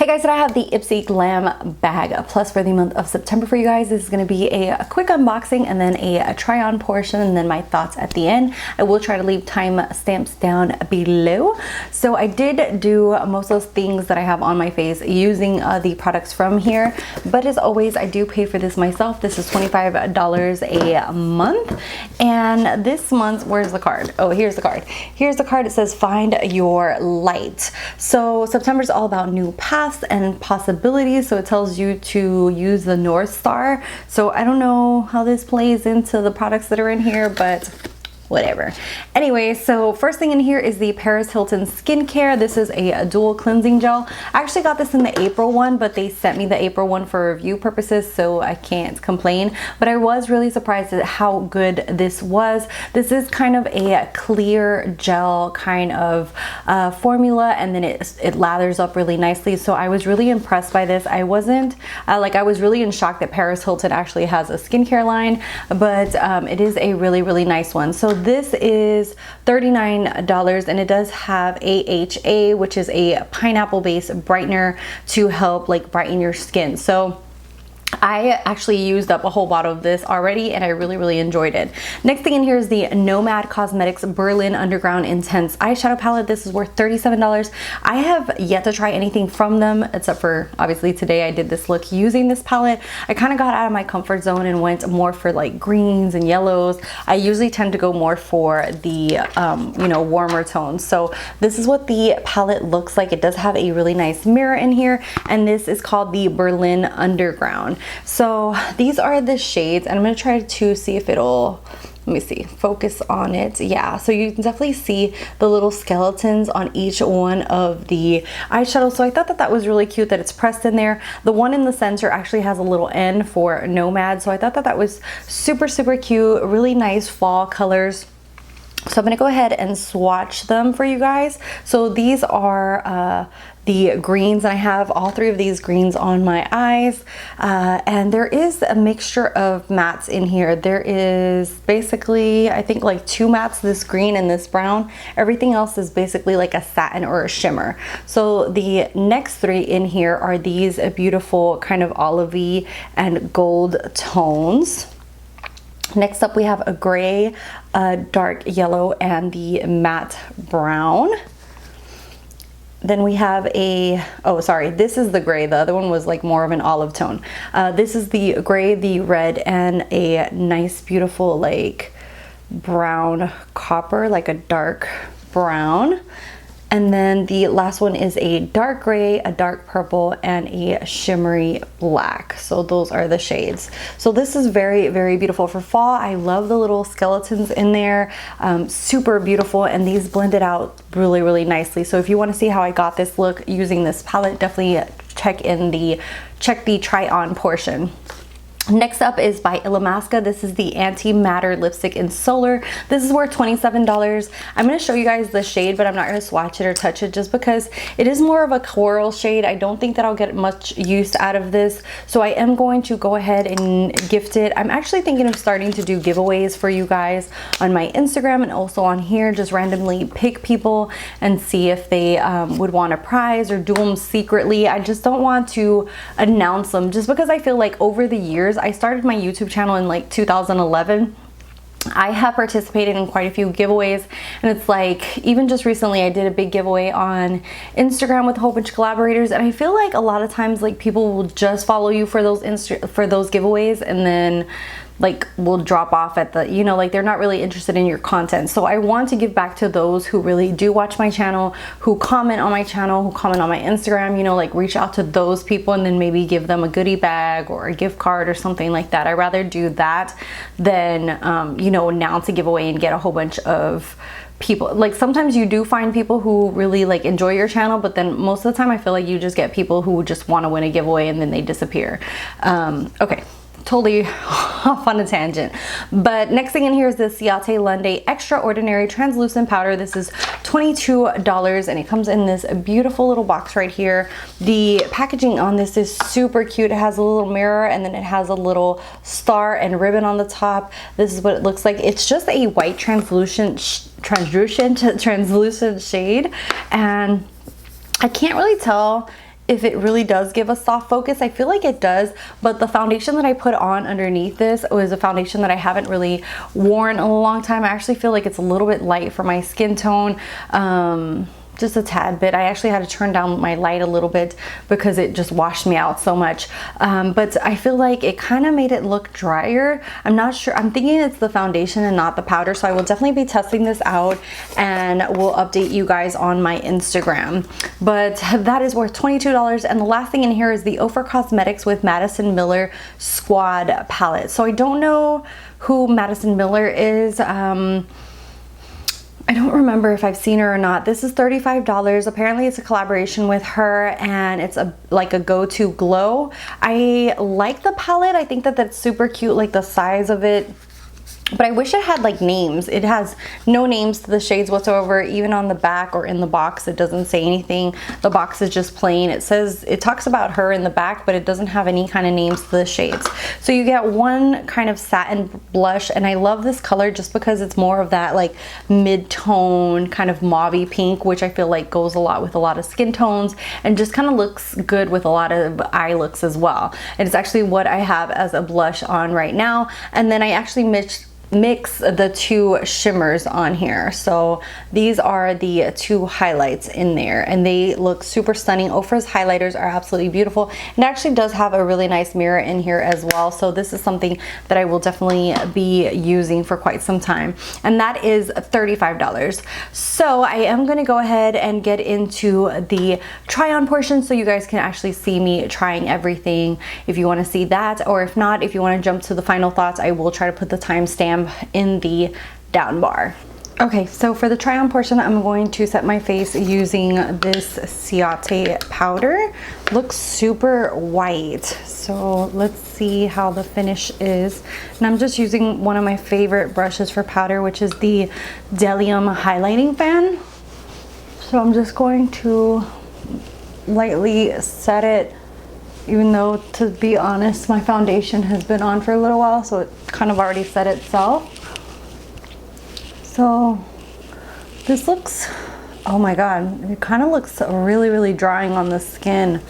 Hey guys, so I have the Ipsy Glam bag plus for the month of September for you guys. This is going to be a quick unboxing and then a try on portion and then my thoughts at the end. I will try to leave time stamps down below. So I did do most of those things that I have on my face using the products from here, but as always I do pay for this myself. This is $25 a month, and this month, where's the card? Oh, here's the card. Here's the card. It says find your light. So September is all about new paths and possibilities, so it tells you to use the North Star. So I don't know how this plays into the products that are in here, but whatever. Anyway, so first thing in here is the Paris Hilton skincare. This is a dual cleansing gel. I actually got this in the April one, but they sent me the April one for review purposes, so I can't complain. But I was really surprised at how good this was. This is kind of a clear gel kind of formula, and then it lathers up really nicely. So I was really impressed by this. I wasn't I was really in shock that Paris Hilton actually has a skincare line, but it is a really nice one. So this is $39, and it does have AHA, which is a pineapple based brightener to help like brighten your skin. So I actually used up a whole bottle of this already, and I really enjoyed it. Next thing in here is the Nomad Cosmetics Berlin Underground Intense eyeshadow palette. This is worth $37. I have yet to try anything from them, except for obviously today I did this look using this palette. I kind of got out of my comfort zone and went more for like greens and yellows. I usually tend to go more for the you know, warmer tones. So this is what the palette looks like. It does have a really nice mirror in here, and this is called the Berlin Underground. So these are the shades, and I'm going to try to see if it'll, let me see, focus on it. Yeah, so you can definitely see the little skeletons on each one of the eyeshadows. So I thought that that was really cute that it's pressed in there. The one in the center actually has a little N for Nomad, so I thought that that was super cute. Really nice fall colors. So I'm gonna go ahead and swatch them for you guys. So these are the greens, and I have all three of these greens on my eyes, and there is a mixture of mattes in here. There is basically, I think, like 2 mattes, this green and this brown. Everything else is basically like a satin or a shimmer. So the next 3 in here are these beautiful kind of olivey and gold tones. Next up we have a gray, dark yellow, and the matte brown. Then we have a, oh sorry, this is the gray. The other one was like more of an olive tone. This is the gray, the red, and a nice beautiful like brown copper, like a dark brown. And then the last one is a dark gray, a dark purple, and a shimmery black. So those are the shades. So this is very beautiful for fall. I love the little skeletons in there. Super beautiful, and these blended out really nicely. So if you want to see how I got this look using this palette, definitely check the try on portion. Next up is by Illamasqua. This is the Anti-Matter Lipstick in Solar. This is worth $27. I'm going to show you guys the shade, but I'm not going to swatch it or touch it just because it is more of a coral shade. I don't think that I'll get much use out of this, so I am going to go ahead and gift it. I'm actually thinking of starting to do giveaways for you guys on my Instagram and also on here. Just randomly pick people and see if they would want a prize or do them secretly. I just don't want to announce them just because I feel like over the years, I started my YouTube channel in like 2011. I have participated in quite a few giveaways, and it's like even just recently I did a big giveaway on Instagram with a whole bunch of collaborators, and I feel like a lot of times like people will just follow you for those giveaways and then like will drop off at the, you know, like they're not really interested in your content. So I want to give back to those who really do watch my channel, who comment on my channel, who comment on my Instagram, you know, like reach out to those people and then maybe give them a goodie bag or a gift card or something like that. I'd rather do that than you know, announce a giveaway and get a whole bunch of people. Like sometimes you do find people who really like enjoy your channel, but then most of the time I feel like you just get people who just want to win a giveaway and then they disappear. Okay, totally off on a tangent. But next thing in here is the Ciate Lunde Extraordinary Translucent Powder. This is $22, and it comes in this beautiful little box right here. The packaging on this is super cute. It has a little mirror, and then it has a little star and ribbon on the top. This is what it looks like. It's just a white translucent shade, and I can't really tell if it really does give a soft focus. I feel like it does, but the foundation that I put on underneath this was a foundation that I haven't really worn in a long time. I actually feel like it's a little bit light for my skin tone. Just a tad bit. I actually had to turn down my light a little bit because it just washed me out so much. But I feel like it kind of made it look drier. I'm not sure. I'm thinking it's the foundation and not the powder. So I will definitely be testing this out and will update you guys on my Instagram. But that is worth $22. And the last thing in here is the Ofra Cosmetics with Madison Miller Squad palette. So I don't know who Madison Miller is. I don't remember if I've seen her or not. This is $35. Apparently it's a collaboration with her and it's like a go-to glow. I like the palette. I think that that's super cute, like the size of it. But I wish it had like names. It has no names to the shades whatsoever. Even on the back or in the box, it doesn't say anything. The box is just plain. It talks about her in the back, but it doesn't have any kind of names to the shades. So you get one kind of satin blush, and I love this color just because it's more of that like mid-tone kind of mauvey pink, which I feel like goes a lot with a lot of skin tones and just kind of looks good with a lot of eye looks as well. And it's actually what I have as a blush on right now. And then I actually mix the two shimmers on here. So these are the two highlights in there and they look super stunning. Ofra's highlighters are absolutely beautiful, and it actually does have a really nice mirror in here as well. So this is something that I will definitely be using for quite some time, and that is $35. So I am going to go ahead and get into the try on portion so you guys can actually see me trying everything if you want to see that, or if not, if you want to jump to the final thoughts, I will try to put the timestamp in the down bar. Okay, so for the try on portion, I'm going to set my face using this Ciate powder. Looks super white. So let's see how the finish is. And I'm just using one of my favorite brushes for powder, which is the Delium highlighting fan. So I'm just going to lightly set it, even though, to be honest, my foundation has been on for a little while, so it kind of already set itself. So this looks, oh my god, it kind of looks really, really drying on the skin.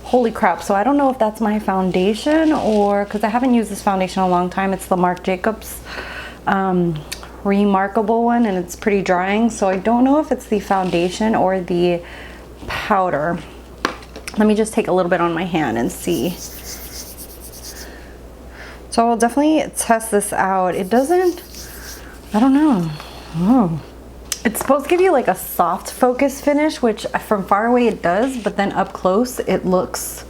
Holy crap. So I don't know if that's my foundation, or because I haven't used this foundation in a long time. It's the Marc Jacobs Remarkable one, and it's pretty drying. So I don't know if it's the foundation or the powder. Let me just take a little bit on my hand and see. So I'll definitely test this out. It doesn't, I don't know. Oh. It's supposed to give you like a soft focus finish, which from far away it does, but then up close it looks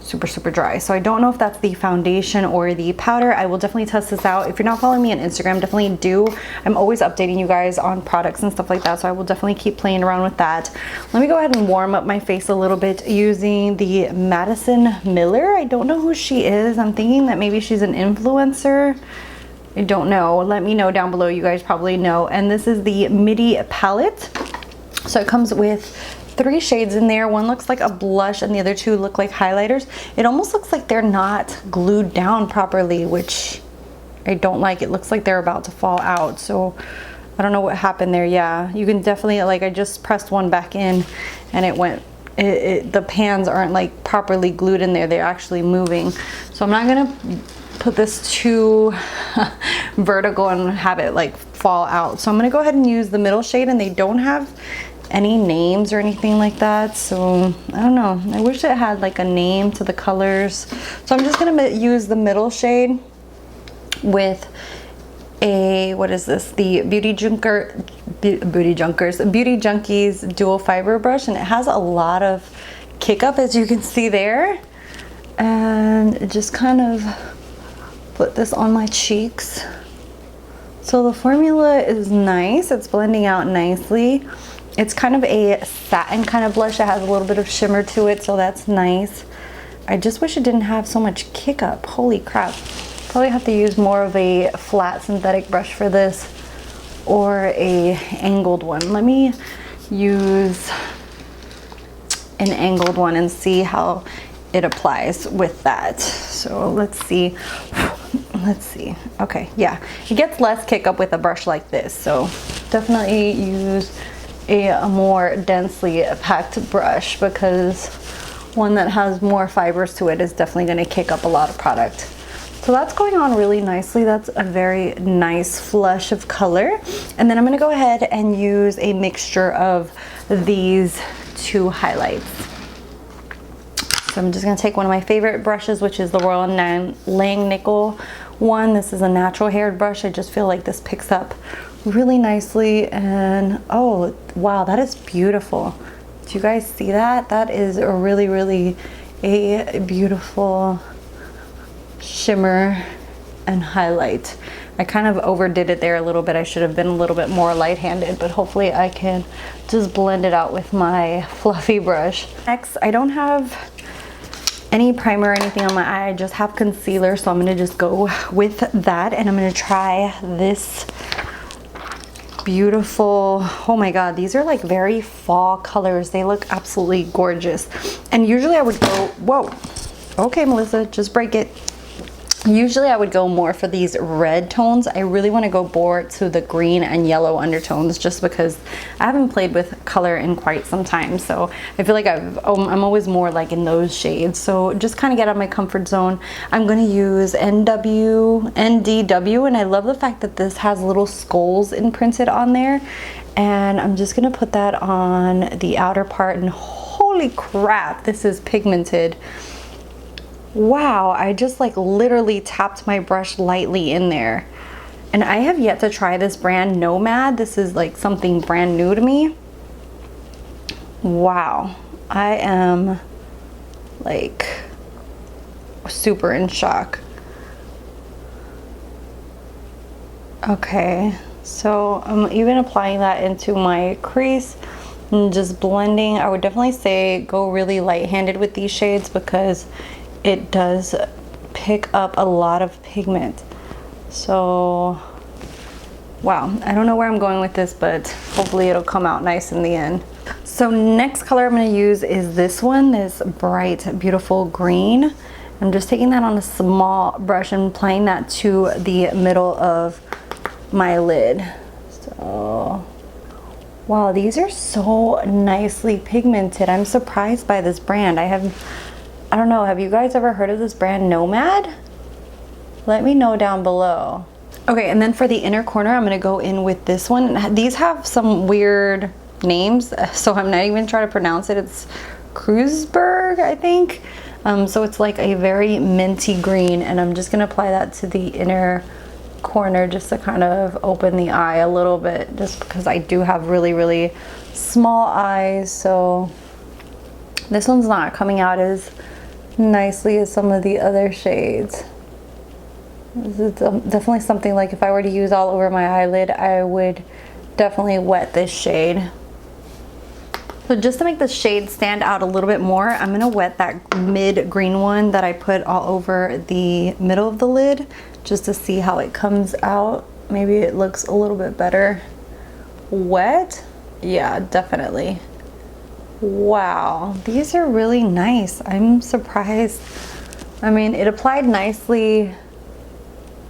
super, super dry. So I don't know if that's the foundation or the powder. I will definitely test this out. If you're not following me on Instagram, definitely do. I'm always updating you guys on products and stuff like that, so I will definitely keep playing around with that. Let me go ahead and warm up my face a little bit using the Madison Miller. I don't know who she is. I'm thinking that maybe she's an influencer. I don't know. Let me know down below. You guys probably know. And this is the Midi palette. So it comes with 3 shades in there. One looks like a blush and the other 2 look like highlighters. It almost looks like they're not glued down properly, which I don't like. It looks like they're about to fall out. So I don't know what happened there. Yeah, you can definitely, like, I just pressed one back in and it went, the pans aren't like properly glued in there. They're actually moving. So I'm not gonna put this too vertical and have it like fall out. So I'm gonna go ahead and use the middle shade, and they don't have any names or anything like that, so I don't know. I wish it had like a name to the colors. So I'm just gonna use the middle shade with a, what is this, the Beauty Junkies dual fiber brush, and it has a lot of kick up, as you can see there, and just kind of put this on my cheeks. So the formula is nice. It's blending out nicely. It's kind of a satin kind of blush. It has a little bit of shimmer to it, so that's nice. I just wish it didn't have so much kick up. Holy crap. Probably have to use more of a flat synthetic brush for this, or a angled one. Let me use an angled one and see how it applies with that. So let's see. Let's see. Okay, yeah. It gets less kick up with a brush like this, so definitely use a more densely packed brush, because one that has more fibers to it is definitely going to kick up a lot of product. So that's going on really nicely. That's a very nice flush of color. And then I'm going to go ahead and use a mixture of these two highlights. So I'm just going to take one of my favorite brushes, which is the Royal Lang Nickel one. This is a natural haired brush. I just feel like this picks up really nicely. And oh wow, that is beautiful. Do you guys see that? That is a really a beautiful shimmer and highlight. I kind of overdid it there a little bit. I should have been a little bit more light-handed, but hopefully I can just blend it out with my fluffy brush. Next, I don't have any primer or anything on my eye. I just have concealer, so I'm gonna just go with that, and I'm gonna try this beautiful, oh my god, these are like very fall colors. They look absolutely gorgeous. And usually I would go, whoa, okay Melissa, just break it. Usually I would go more for these red tones. I really want to go more to the green and yellow undertones, just because I haven't played with color in quite some time. So I feel like I'm always more like in those shades. So just kind of get out of my comfort zone. I'm going to use NDW, and I love the fact that this has little skulls imprinted on there. And I'm just going to put that on the outer part, and holy crap, this is pigmented. Wow, I just like literally tapped my brush lightly in there. And I have yet to try this brand Nomad. This is like something brand new to me. Wow, I am like super in shock. Okay, so I'm even applying that into my crease and just blending. I would definitely say go really light-handed with these shades, because it does pick up a lot of pigment. So wow, I don't know where I'm going with this, but hopefully it'll come out nice in the end. So next color I'm going to use is this one, this bright beautiful green. I'm just taking that on a small brush and applying that to the middle of my lid. So wow, these are so nicely pigmented. I'm surprised by this brand. I don't know, have you guys ever heard of this brand Nomad? Let me know down below. Okay, and then for the inner corner, I'm gonna go in with this one. These have some weird names, so I'm not even trying to pronounce it. It's Kreuzberg, I think. So it's like a very minty green, and I'm just gonna apply that to the inner corner just to kind of open the eye a little bit, just because I do have really small eyes. So this one's not coming out as nicely as some of the other shades. This is definitely something like if I were to use all over my eyelid, I would definitely wet this shade. So just to make the shade stand out a little bit more, I'm gonna wet that mid green one that I put all over the middle of the lid, just to see how it comes out. Maybe it looks a little bit better wet. Yeah, definitely. Wow, these are really nice. I'm surprised. I mean, it applied nicely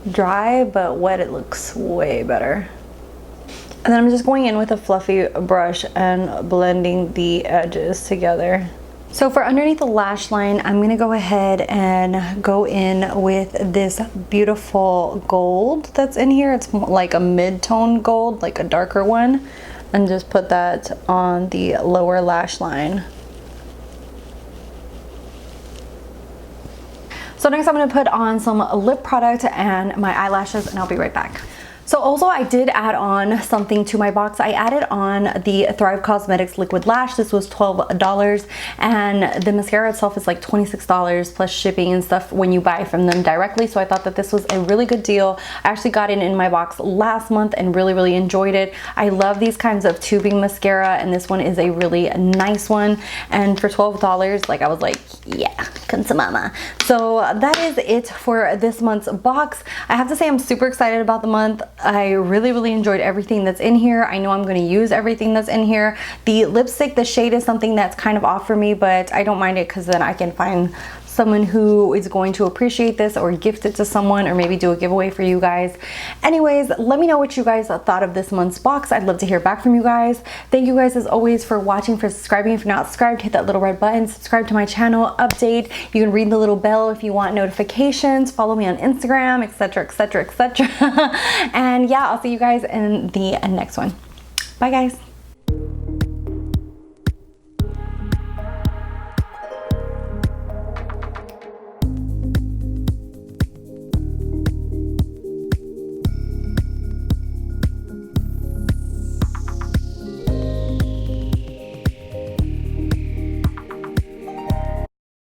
dry, but wet it looks way better. And then I'm just going in with a fluffy brush and blending the edges together. So for underneath the lash line, I'm gonna go ahead and go in with this beautiful gold that's in here. It's like a mid-tone gold, like a darker one. And just put that on the lower lash line. So next I'm gonna put on some lip product and my eyelashes, and I'll be right back. So also I did add on something to my box. I added on the Thrive Cosmetics Liquid Lash. This was $12, and the mascara itself is like $26 plus shipping and stuff when you buy from them directly. So I thought that this was a really good deal. I actually got it in my box last month and really enjoyed it. I love these kinds of tubing mascara, and this one is a really nice one. And for $12, like I was like, yeah, come to mama. So that is it for this month's box. I have to say I'm super excited about the month. I really enjoyed everything that's in here. I know I'm going to use everything that's in here. The lipstick, the shade is something that's kind of off for me, but I don't mind it because then I can find someone who is going to appreciate this, or gift it to someone, or maybe do a giveaway for you guys. Anyways, let me know what you guys thought of this month's box. I'd love to hear back from you guys. Thank you guys as always for watching, for subscribing. If you're not subscribed, hit that little red button, subscribe to my channel, update. You can ring the little bell if you want notifications, follow me on Instagram, etc, etc, etc. And yeah, I'll see you guys in the next one. Bye guys.